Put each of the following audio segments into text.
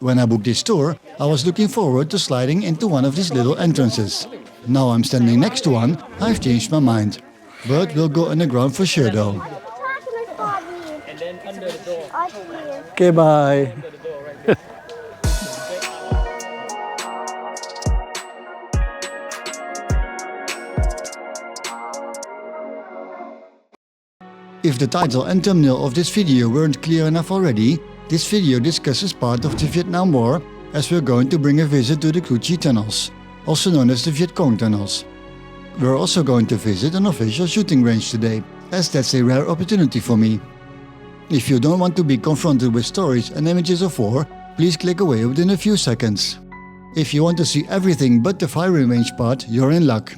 When I booked this tour, I was looking forward to sliding into one of these little entrances. Now I'm standing next to one, I've changed my mind. But we'll go underground for sure though. Okay, bye. If the title and thumbnail of this video weren't clear enough already, this video discusses part of the Vietnam War, as we're going to bring a visit to the Cu Chi tunnels, also known as the Viet Cong tunnels. We're also going to visit an official shooting range today, as that's a rare opportunity for me. If you don't want to be confronted with stories and images of war, please click away within a few seconds. If you want to see everything but the firing range part, you're in luck.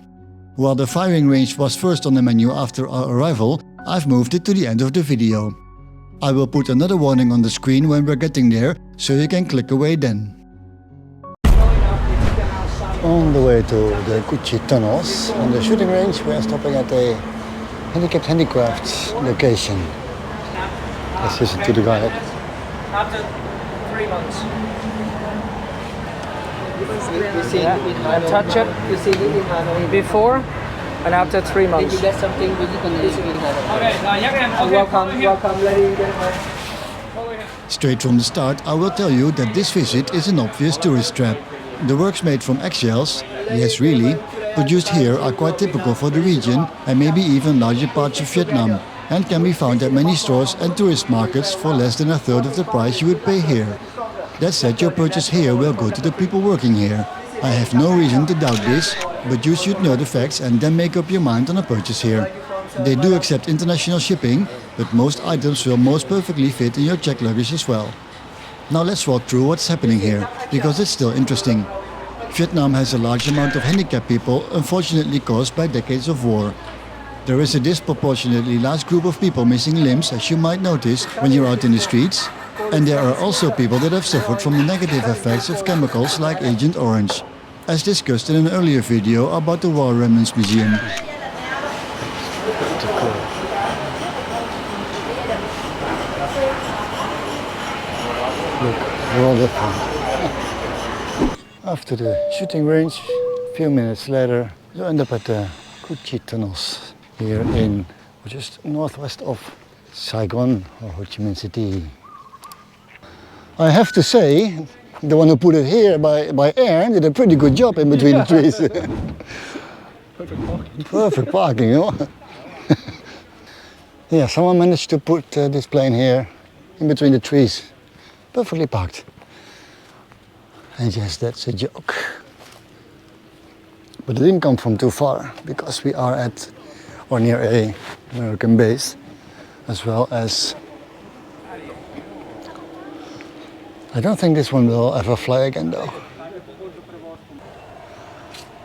While the firing range was first on the menu after our arrival, I've moved it to the end of the video. I will put another warning on the screen when we're getting there, so you can click away then. On the way to the Cu Chi tunnels, on the shooting range, we are stopping at a handicapped handicrafts location. Let's listen to the guide. After 3 months. You see I touch it. You see it in Hanoi. Before and after 3 months. Did you get something really convincing in Hanoi? Welcome, ladies and gentlemen. Straight from the start, I will tell you that this visit is an obvious tourist trap. The works made from eggshells, yes really, produced here are quite typical for the region and maybe even larger parts of Vietnam, and can be found at many stores and tourist markets for less than a third of the price you would pay here. That said, your purchase here will go to the people working here. I have no reason to doubt this, but you should know the facts and then make up your mind on a purchase here. They do accept international shipping, but most items will most perfectly fit in your checked luggage as well. Now let's walk through what's happening here, because it's still interesting. Vietnam has a large amount of handicapped people, unfortunately caused by decades of war. There is a disproportionately large group of people missing limbs, as you might notice when you're out in the streets, and there are also people that have suffered from the negative effects of chemicals like Agent Orange, as discussed in an earlier video about the War Remnants Museum. Look, they're all different. After the shooting range, a few minutes later, you end up at the Cu Chi tunnels here in just northwest of Saigon or Ho Chi Minh City. I have to say, the one who put it here by air did a pretty good job in between the trees. Perfect parking. Perfect parking, you know? Yeah, someone managed to put this plane here in between the trees. Perfectly parked. And yes, that's a joke. But it didn't come from too far, because we are at or near a American base, as well as I don't think this one will ever fly again though.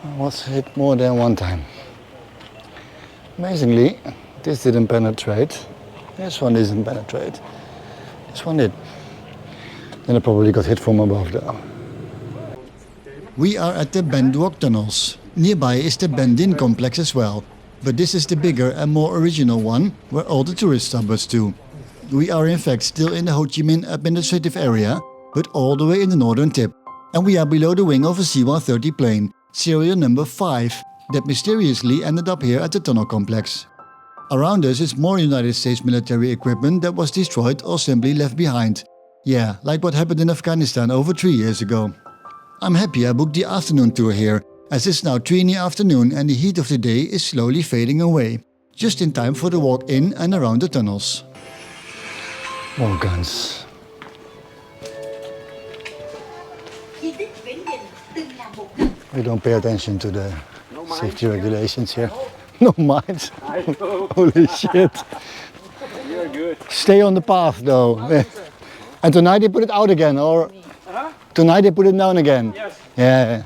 I was hit more than one time. Amazingly, this didn't penetrate. This one didn't penetrate. This one did. Then I probably got hit from above though. We are at the Ben Duoc tunnels. Nearby is the Ben Din complex as well, but this is the bigger and more original one where all the tourists are bused to. We are in fact still in the Ho Chi Minh administrative area, but all the way in the northern tip, and we are below the wing of a C-130 plane, serial number 5, that mysteriously ended up here at the tunnel complex. Around us is more United States military equipment that was destroyed or simply left behind. Yeah, like what happened in Afghanistan over 3 years ago. I'm happy I booked the afternoon tour here, as it's now 3 in the afternoon and the heat of the day is slowly fading away, just in time for the walk in and around the tunnels. More guns. We don't pay attention to the safety regulations here. No mines. Holy shit. You're good. Stay on the path though. And tonight they put it out again, or tonight they put it down again? Yes. Yeah.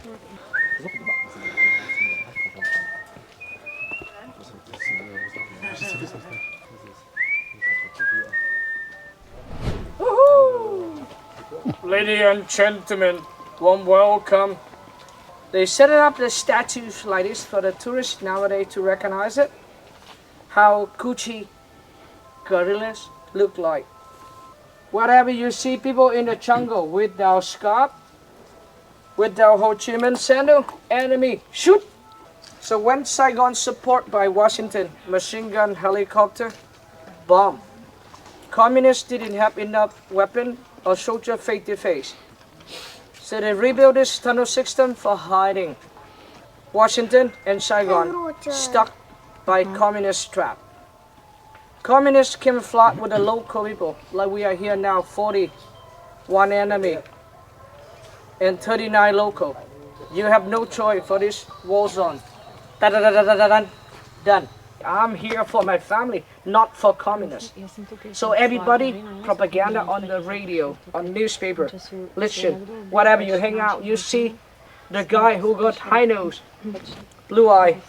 Ladies and gentlemen, warm welcome. They set up the statues like this for the tourists nowadays to recognize it. How Cu Chi gorillas look like. Whatever you see people in the jungle with their scarf, with their Ho Chi Minh sandal, enemy, shoot! So when Saigon support by Washington, machine gun, helicopter, bomb. Communists didn't have enough weapon or soldier face to face. So they rebuilt this tunnel system for hiding. Washington and Saigon stuck by communist trap. Communists camouflage with the local people, like we are here now, 40, one enemy, and 39 local. You have no choice for this war zone. Done. I'm here for my family, not for communists. So everybody, propaganda on the radio, on newspaper, listen, whatever you hang out, you see the guy who got high nose, blue eye,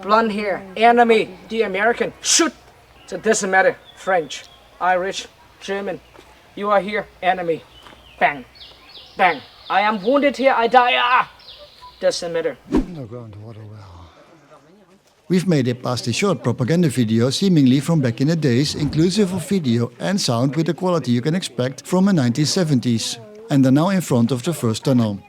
blonde hair, enemy, the American, shoot! So it doesn't matter, French, Irish, German, you are here, enemy, bang, bang. I am wounded here, I die, doesn't matter. Underground water well. We've made it past a short propaganda video seemingly from back in the days, inclusive of video and sound with the quality you can expect from the 1970s, and are now in front of the first tunnel.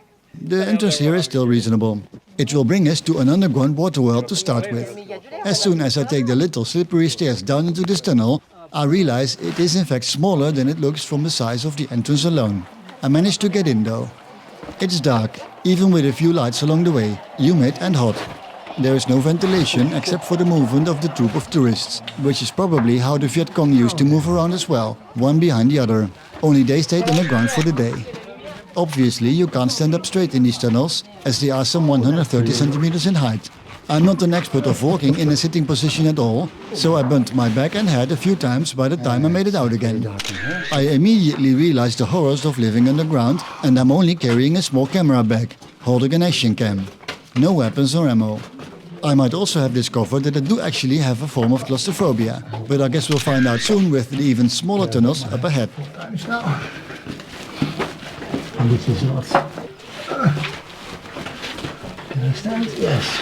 The entrance here is still reasonable. It will bring us to an underground water well to start with. As soon as I take the little slippery stairs down into this tunnel, I realize it is in fact smaller than it looks from the size of the entrance alone. I managed to get in though. It's dark, even with a few lights along the way, humid and hot. There is no ventilation except for the movement of the troop of tourists, which is probably how the Viet Cong used to move around as well, one behind the other. Only they stayed underground for the day. Obviously, you can't stand up straight in these tunnels, as they are some 130 centimeters in height. I'm not an expert of walking in a sitting position at all, so I bumped my back and head a few times by the time I made it out again. I immediately realized the horrors of living underground, and I'm only carrying a small camera bag, holding an action cam. No weapons or ammo. I might also have discovered that I do actually have a form of claustrophobia, but I guess we'll find out soon with the even smaller tunnels up ahead. This is not. Can I stand? Yes.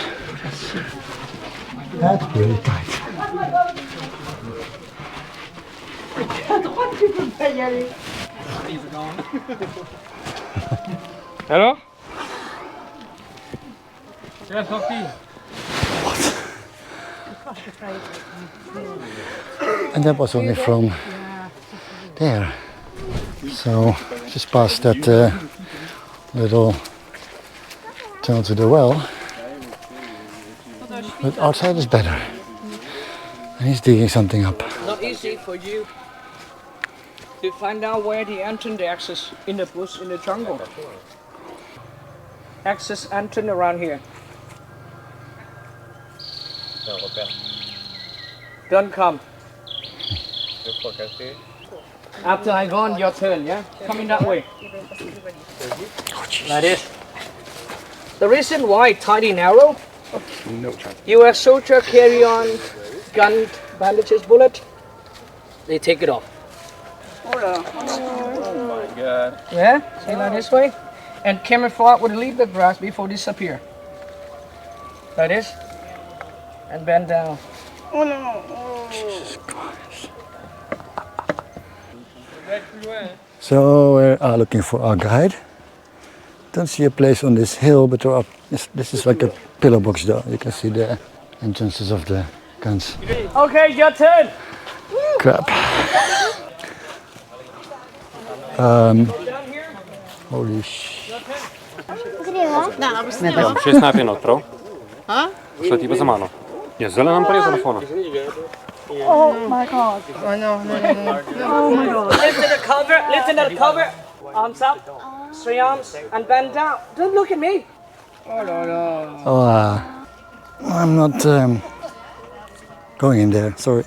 That's pretty tight. Hello? Yes, Sophie. And that was only from there. So just past that little tunnel to the well. But outside is better. And he's digging something up. Not easy for you to find out where the entrance access in the bush, in the jungle. Access entrance around here. Don't come. After I gone, your turn, yeah? Coming that way. Like this. The reason why tidy narrow, you as soldier carry on gun, bandages, bullet, they take it off. Oh my god. Yeah? See like this way? And camouflage would leave the grass before disappear. Like this. And bend down. Oh no. Jesus Christ. So we are looking for our guide. Don't see a place on this hill, but there are, this is like a pillar box though. You can see the entrances of the guns. Okay, your turn. Crap. Holy sh... Šest na pěno, pro? Šle ty bez mano. Je zelená tady telefonu. Oh my god. Oh no. Oh my god. Lift to the cover, lift to the cover. Arms up, three arms, and bend down. Don't look at me. Oh, I'm not going in there, sorry.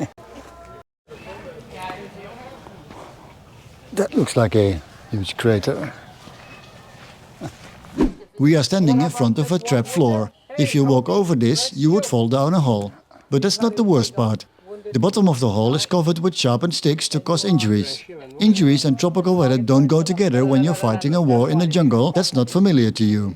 That looks like a huge crater. We are standing in front of a trap floor. If you walk over this, you would fall down a hole. But that's not the worst part. The bottom of the hole is covered with sharpened sticks to cause injuries. Injuries and tropical weather don't go together when you're fighting a war in a jungle that's not familiar to you.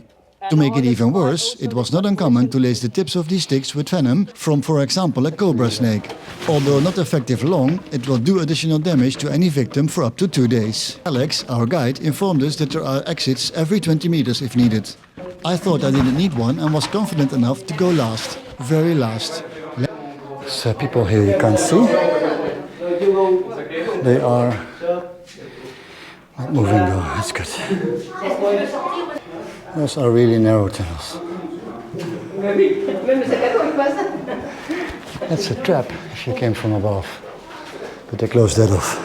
To make it even worse, it was not uncommon to lace the tips of these sticks with venom from, for example, a cobra snake. Although not effective long, it will do additional damage to any victim for up to 2 days. Alex, our guide, informed us that there are exits every 20 meters if needed. I thought I didn't need one and was confident enough to go last, very last. So people here you can't see. They are not moving though, that's good. Those are really narrow tunnels. That's a trap if you came from above, but they closed that off.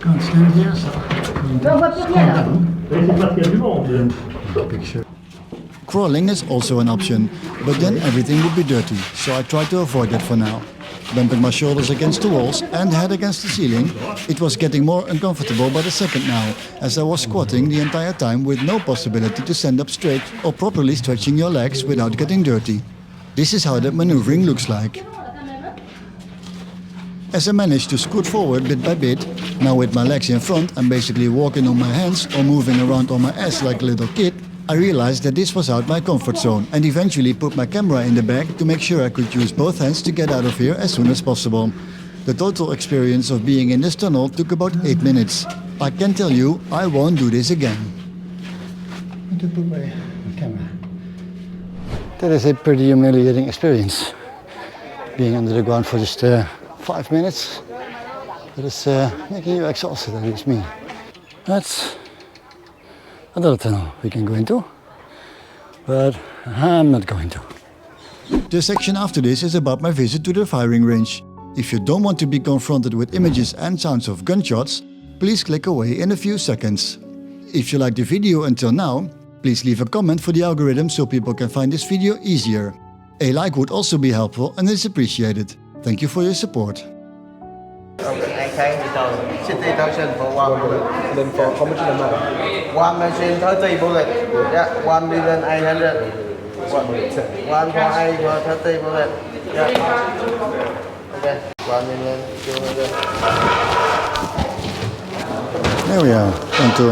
Can't stand here, so picture. Crawling is also an option, but then everything would be dirty, so I tried to avoid that for now. Bumping my shoulders against the walls and head against the ceiling, it was getting more uncomfortable by the second now, as I was squatting the entire time with no possibility to stand up straight or properly stretching your legs without getting dirty. This is how that maneuvering looks like. As I managed to scoot forward bit by bit, now with my legs in front and basically walking on my hands or moving around on my ass like a little kid, I realized that this was out my comfort zone and eventually put my camera in the bag to make sure I could use both hands to get out of here as soon as possible. The total experience of being in this tunnel took about 8 minutes. I can tell you, I won't do this again. To put my camera. That is a pretty humiliating experience. Being under the ground for just 5 minutes. That is making you exhausted, at least me. That's another tunnel we can go into, but I'm not going to. The section after this is about my visit to the firing range. If you don't want to be confronted with images and sounds of gunshots, please click away in a few seconds. If you liked the video until now, please leave a comment for the algorithm so people can find this video easier. A like would also be helpful and is appreciated. Thank you for your support. City Junction for 1 bullet. Then for how much amount? 1 machine 30 bullet. Yeah, 1,800,000. One for A for 30 bullet. Yeah. Okay. 1,200,000. There we are, going to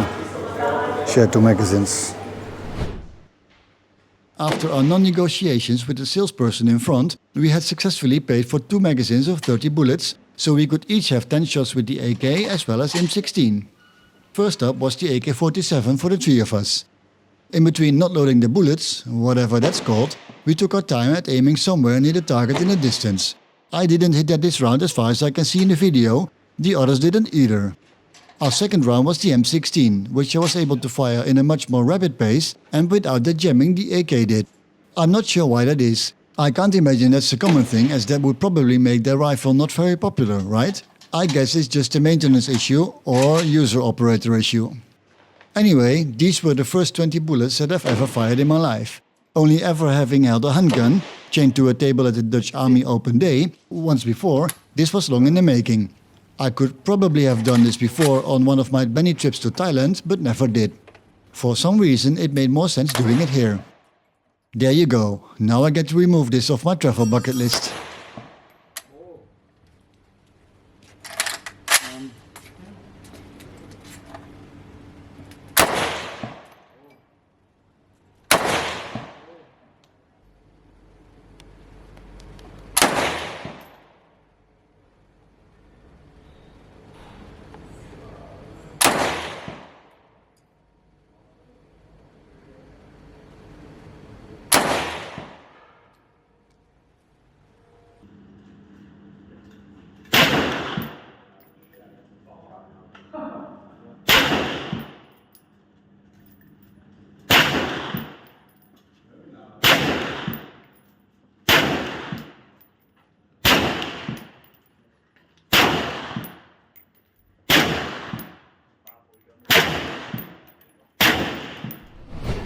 share 2 magazines. After our non-negotiations with the salesperson in front, we had successfully paid for 2 magazines of 30 bullets, so we could each have 10 shots with the AK as well as M16. First up was the AK-47 for the 3 of us. In between not loading the bullets, whatever that's called, we took our time at aiming somewhere near the target in the distance. I didn't hit that this round as far as I can see in the video, the others didn't either. Our second round was the M16, which I was able to fire in a much more rapid pace and without the jamming the AK did. I'm not sure why that is. I can't imagine that's a common thing, as that would probably make their rifle not very popular, right? I guess it's just a maintenance issue or user-operator issue. Anyway, these were the first 20 bullets that I've ever fired in my life. Only ever having held a handgun, chained to a table at the Dutch Army Open Day, once before, this was long in the making. I could probably have done this before on one of my many trips to Thailand, but never did. For some reason, it made more sense doing it here. There you go. Now I get to remove this off my travel bucket list.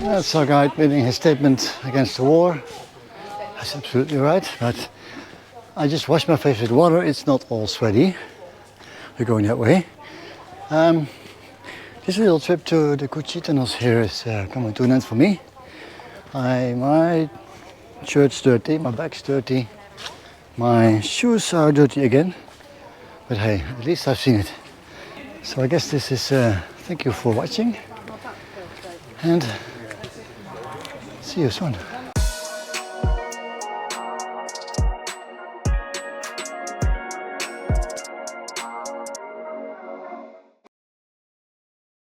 That's our guide making his statement against the war. That's absolutely right, but I just washed my face with water, it's not all sweaty. We're going that way. This little trip to the Chi tunnels here is coming to an end for me. My shirt's dirty, my bag's dirty, My shoes are dirty again, but hey, at least I've seen it. So I guess this is thank you for watching, and see you soon.